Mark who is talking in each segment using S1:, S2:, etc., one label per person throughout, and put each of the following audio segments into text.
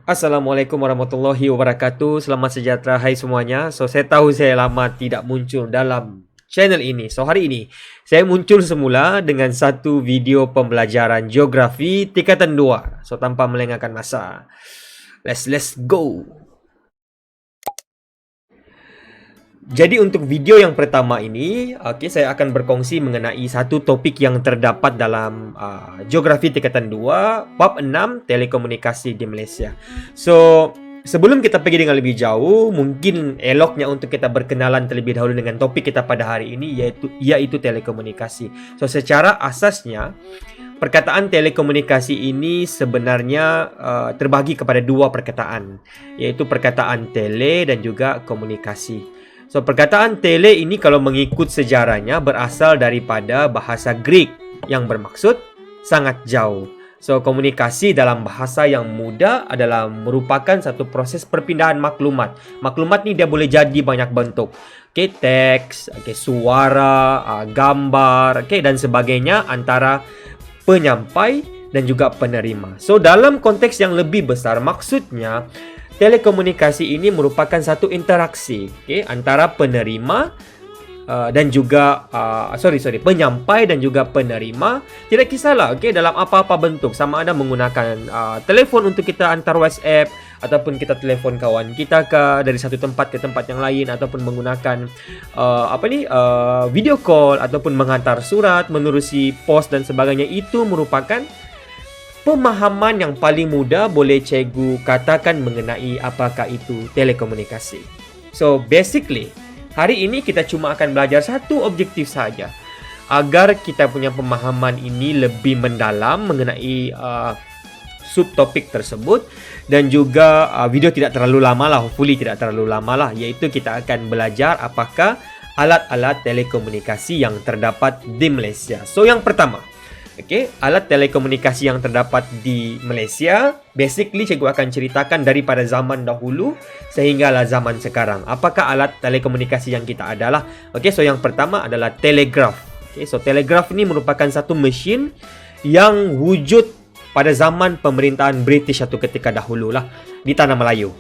S1: Assalamualaikum warahmatullahi wabarakatuh. Selamat sejahtera, hai semuanya. Saya tahu saya lama tidak muncul dalam channel ini. Hari ini saya muncul semula dengan satu video pembelajaran geografi tingkatan 2. Tanpa melengahkan masa, let's go. Jadi untuk video yang pertama ini, saya akan berkongsi mengenai satu topik yang terdapat dalam geografi tingkatan 2, bab 6, telekomunikasi di Malaysia. Sebelum kita pergi dengan lebih jauh, mungkin eloknya untuk kita berkenalan terlebih dahulu dengan topik kita pada hari ini, yaitu telekomunikasi. Secara asasnya, perkataan telekomunikasi ini sebenarnya terbagi kepada dua perkataan, yaitu perkataan tele dan juga komunikasi. Perkataan tele ini kalau mengikut sejarahnya berasal daripada bahasa Greek yang bermaksud sangat jauh. Komunikasi dalam bahasa yang mudah adalah merupakan satu proses perpindahan maklumat. Maklumat ni dia boleh jadi banyak bentuk. Teks, suara, gambar, dan sebagainya antara penyampai dan juga penerima. Dalam konteks yang lebih besar, maksudnya telekomunikasi ini merupakan satu interaksi antara penerima dan juga penyampai dan juga penerima. Tidak kisahlah dalam apa-apa bentuk, sama ada menggunakan telefon untuk kita antar WhatsApp, ataupun kita telefon kawan kita dari satu tempat ke tempat yang lain, ataupun menggunakan video call, ataupun menghantar surat, menerusi pos dan sebagainya. Itu merupakan pemahaman yang paling mudah boleh cikgu katakan mengenai apakah itu telekomunikasi. Basically, hari ini kita cuma akan belajar satu objektif saja, agar kita punya pemahaman ini lebih mendalam mengenai subtopik tersebut. Dan juga video tidak terlalu lama lah, hopefully tidak terlalu lama lah, iaitu kita akan belajar apakah alat-alat telekomunikasi yang terdapat di Malaysia. Yang pertama, alat telekomunikasi yang terdapat di Malaysia, basically cikgu akan ceritakan daripada zaman dahulu sehinggalah zaman sekarang. Apakah alat telekomunikasi yang kita adalah? Yang pertama adalah telegraf. Telegraf ini merupakan satu mesin yang wujud pada zaman pemerintahan British satu ketika dahulu lah di Tanah Melayu.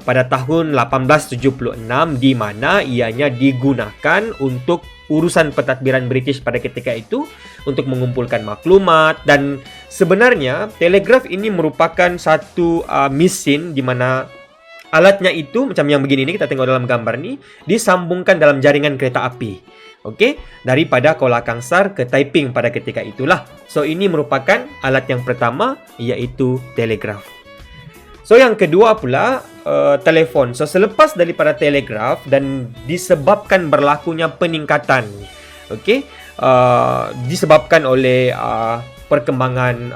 S1: Pada tahun 1876, di mana ianya digunakan untuk urusan pentadbiran British pada ketika itu untuk mengumpulkan maklumat. Dan sebenarnya telegraf ini merupakan satu mesin di mana alatnya itu macam yang begini ni, kita tengok dalam gambar ni, disambungkan dalam jaringan kereta api. Daripada Kuala Kangsar ke Taiping pada ketika itulah. Ini merupakan alat yang pertama, iaitu telegraf. Yang kedua pula, telefon. Selepas daripada telegraf dan disebabkan berlakunya peningkatan, disebabkan oleh perkembangan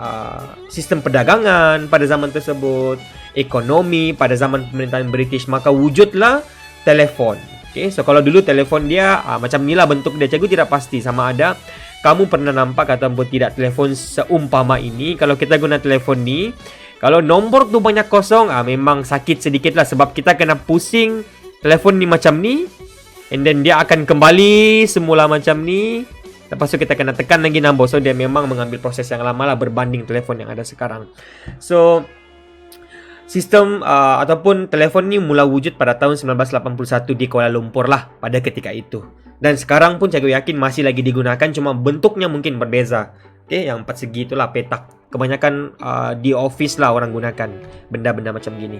S1: sistem perdagangan pada zaman tersebut, ekonomi pada zaman pemerintahan British, maka wujudlah telefon. Kalau dulu telefon dia macam inilah bentuk dia, cikgu tidak pasti sama ada kamu pernah nampak ataupun tidak telefon seumpama ini. Kalau kita guna telefon ni, kalau nombor tu banyak kosong, memang sakit sedikit lah, sebab kita kena pusing telefon ni macam ni, and then dia akan kembali semula macam ni. Lepas tu kita kena tekan lagi nombor. Dia memang mengambil proses yang lama lah berbanding telefon yang ada sekarang. Sistem ataupun telefon ni mula wujud pada tahun 1981 di Kuala Lumpur lah pada ketika itu. Dan sekarang pun cikgu yakin masih lagi digunakan, cuma bentuknya mungkin berbeza. Yang 4 segi itulah petak. Kebanyakan di office lah orang gunakan benda-benda macam gini.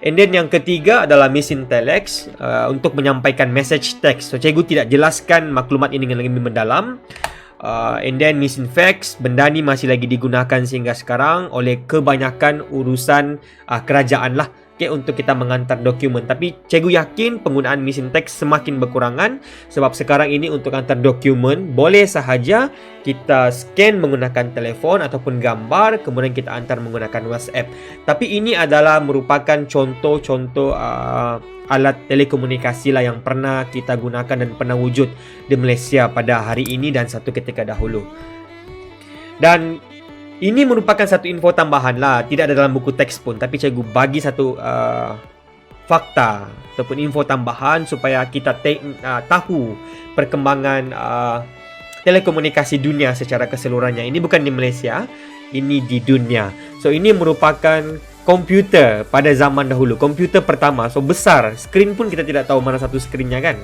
S1: And then yang ketiga adalah mesin telex untuk menyampaikan message text. Cikgu tidak jelaskan maklumat ini dengan lebih mendalam. And then mesin fax, benda ni masih lagi digunakan sehingga sekarang oleh kebanyakan urusan kerajaan lah, untuk kita mengantar dokumen. Tapi cikgu yakin penggunaan mesin teks semakin berkurangan, sebab sekarang ini untuk antar dokumen boleh sahaja kita scan menggunakan telefon ataupun gambar, kemudian kita antar menggunakan WhatsApp. Tapi ini adalah merupakan contoh-contoh alat telekomunikasi lah yang pernah kita gunakan dan pernah wujud di Malaysia pada hari ini dan satu ketika dahulu. Dan ini merupakan satu info tambahan lah, tidak ada dalam buku teks pun, tapi cikgu bagi satu fakta ataupun info tambahan supaya kita tahu perkembangan telekomunikasi dunia secara keseluruhannya. Ini bukan di Malaysia, ini di dunia. Ini merupakan komputer pada zaman dahulu, komputer pertama, so besar, skrin pun kita tidak tahu mana satu skrinnya kan.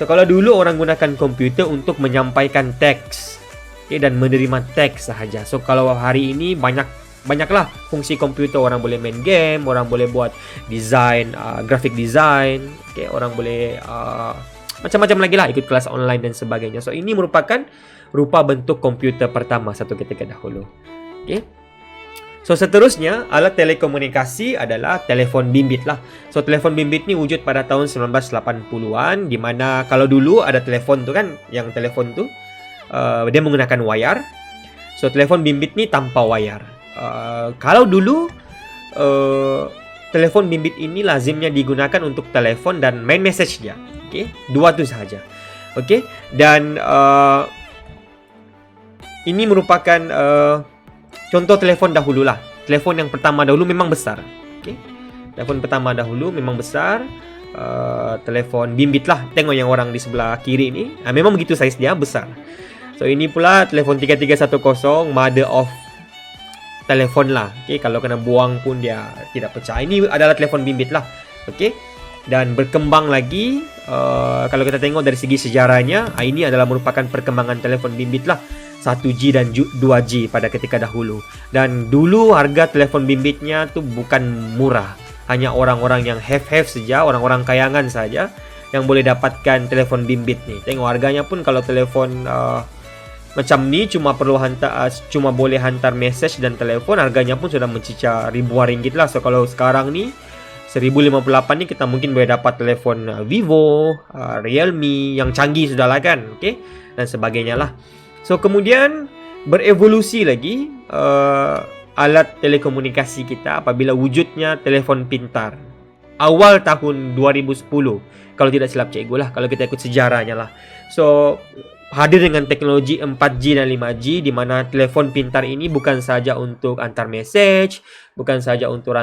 S1: So kalau dulu orang gunakan komputer untuk menyampaikan teks, okay, dan menerima teks sahaja. So kalau hari ini banyaklah fungsi komputer. Orang boleh main game, orang boleh buat design, graphic design, okay, orang boleh macam-macam lagi lah, ikut kelas online dan sebagainya. So ini merupakan rupa bentuk komputer pertama satu ketika dahulu. Okay. So seterusnya, alat telekomunikasi adalah telefon bimbit lah. So telefon bimbit ni wujud pada tahun 1980-an, di mana kalau dulu ada telefon tu kan, yang telefon tu dia menggunakan wayar. So telefon bimbit ni tanpa wayar. Kalau dulu telefon bimbit ini lazimnya digunakan untuk telefon dan main message dia. Okay, dua tu sahaja. Okay, dan ini merupakan contoh telefon dahulu lah. Telefon yang pertama dahulu memang besar. Okay, telefon pertama dahulu memang besar. Telefon bimbit lah. Tengok yang orang di sebelah kiri ni, memang begitu saiz dia, besar. So ini pula telefon 3310, mother of telefon lah. Okay, kalau kena buang pun dia tidak pecah. Ini adalah telefon bimbit lah. Okay, dan berkembang lagi. Kalau kita tengok dari segi sejarahnya, ini adalah merupakan perkembangan telefon bimbit lah, 1G dan 2G pada ketika dahulu. Dan dulu harga telefon bimbitnya tu bukan murah. Hanya orang-orang yang have saja, orang-orang kayangan saja yang boleh dapatkan telefon bimbit ni. Tengok harganya pun, kalau telefon macam ni cuma boleh hantar message dan telefon, harganya pun sudah mencicar ribuan ringgit lah. So kalau sekarang ni 1058 ni kita mungkin boleh dapat telefon Vivo, Realme yang canggih sudah lah kan, okay? Dan sebagainya lah. So kemudian berevolusi lagi alat telekomunikasi kita apabila wujudnya telefon pintar. Awal tahun 2010, kalau tidak silap cikgu lah, kalau kita ikut sejarahnya lah. So hadir dengan teknologi 4G dan 5G, di mana telefon pintar ini bukan saja untuk antar message, bukan saja untuk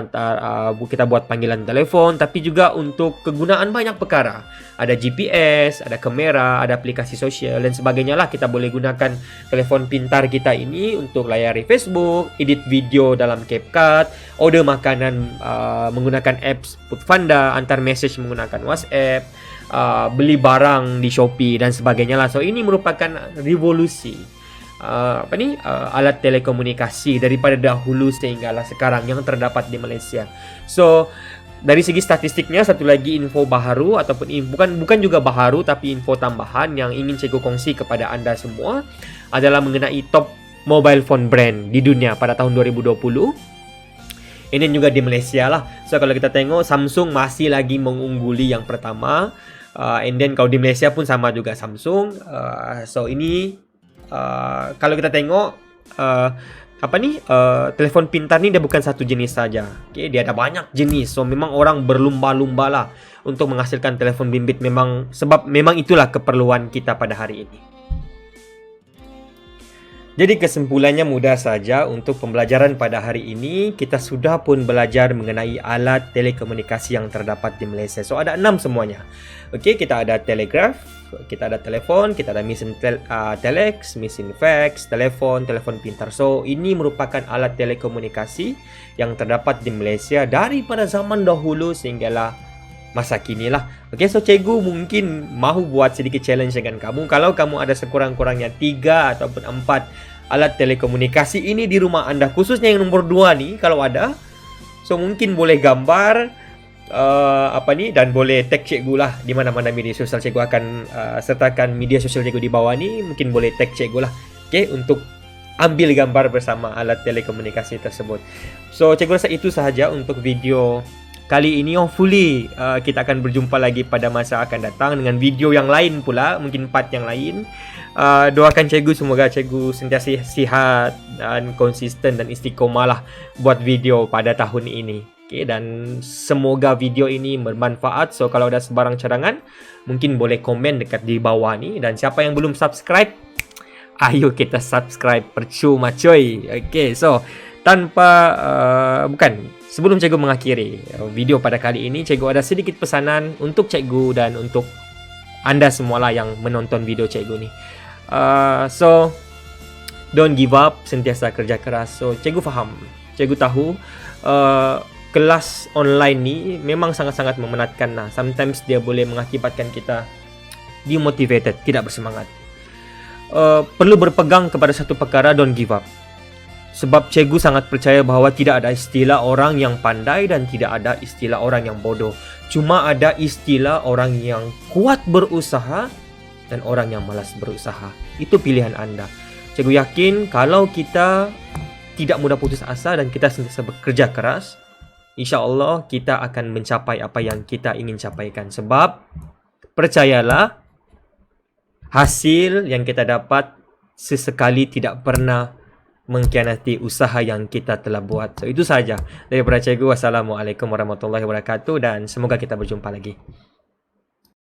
S1: kita buat panggilan telefon, tapi juga untuk kegunaan banyak perkara. Ada GPS, ada kamera, ada aplikasi sosial dan sebagainya lah. Kita boleh gunakan telefon pintar kita ini untuk layari Facebook, edit video dalam CapCut, order makanan menggunakan apps Foodpanda, antar message menggunakan WhatsApp, beli barang di Shopee dan sebagainya lah. So ini merupakan revolusi alat telekomunikasi daripada dahulu sehinggalah sekarang yang terdapat di Malaysia. So dari segi statistiknya, satu lagi info baharu ataupun bukan juga baharu tapi info tambahan yang ingin cikgu kongsi kepada anda semua adalah mengenai top mobile phone brand di dunia pada tahun 2020. Ini juga di Malaysia lah. So kalau kita tengok, Samsung masih lagi mengungguli yang pertama. And then kalau di Malaysia pun sama juga Samsung. So ini kalau kita tengok telefon pintar ni dia bukan satu jenis saja. Okay, dia ada banyak jenis. So memang orang berlumba-lumba lah untuk menghasilkan telefon bimbit, sebab memang itulah keperluan kita pada hari ini. Jadi kesimpulannya mudah saja, untuk pembelajaran pada hari ini kita sudah pun belajar mengenai alat telekomunikasi yang terdapat di Malaysia. So ada 6 semuanya. Okey, kita ada telegraf, kita ada telefon, kita ada mesin telex, mesin fax, telefon pintar. So ini merupakan alat telekomunikasi yang terdapat di Malaysia daripada zaman dahulu sehinggalah masa kini lah. Okay, so cikgu mungkin mahu buat sedikit challenge dengan kamu. Kalau kamu ada sekurang-kurangnya 3 ataupun 4 alat telekomunikasi ini di rumah anda, khususnya yang nombor 2 ni, kalau ada, so mungkin boleh gambar dan boleh tag cikgu lah di mana-mana media sosial. Cikgu akan sertakan media sosial cikgu di bawah ni. Mungkin boleh tag cikgu lah, okay, untuk ambil gambar bersama alat telekomunikasi tersebut. So cikgu rasa itu sahaja untuk video kali ini. Hopefully kita akan berjumpa lagi pada masa akan datang dengan video yang lain pula, mungkin part yang lain. Doakan cikgu, semoga cikgu sentiasa sihat dan konsisten dan istiqomah lah buat video pada tahun ini. Okay, dan semoga video ini bermanfaat. So kalau ada sebarang cadangan, mungkin boleh komen dekat di bawah ni. Dan siapa yang belum subscribe, ayo kita subscribe, percuma coy. Okay, so sebelum cikgu mengakhiri video pada kali ini, cikgu ada sedikit pesanan untuk cikgu dan untuk anda semualah yang menonton video cikgu ni. So don't give up, sentiasa kerja keras. So cikgu faham, cikgu tahu kelas online ni memang sangat-sangat memenatkan lah. Sometimes dia boleh mengakibatkan kita demotivated, tidak bersemangat. Perlu berpegang kepada satu perkara, don't give up. Sebab cikgu sangat percaya bahawa tidak ada istilah orang yang pandai dan tidak ada istilah orang yang bodoh. Cuma ada istilah orang yang kuat berusaha dan orang yang malas berusaha. Itu pilihan anda. Cikgu yakin kalau kita tidak mudah putus asa dan kita sentiasa bekerja keras, insya-Allah kita akan mencapai apa yang kita ingin capaikan. Sebab percayalah, hasil yang kita dapat sesekali tidak pernah mengkhianati usaha yang kita telah buat. So itu saja daripada cikgu. Wassalamualaikum warahmatullahi wabarakatuh dan semoga kita berjumpa lagi.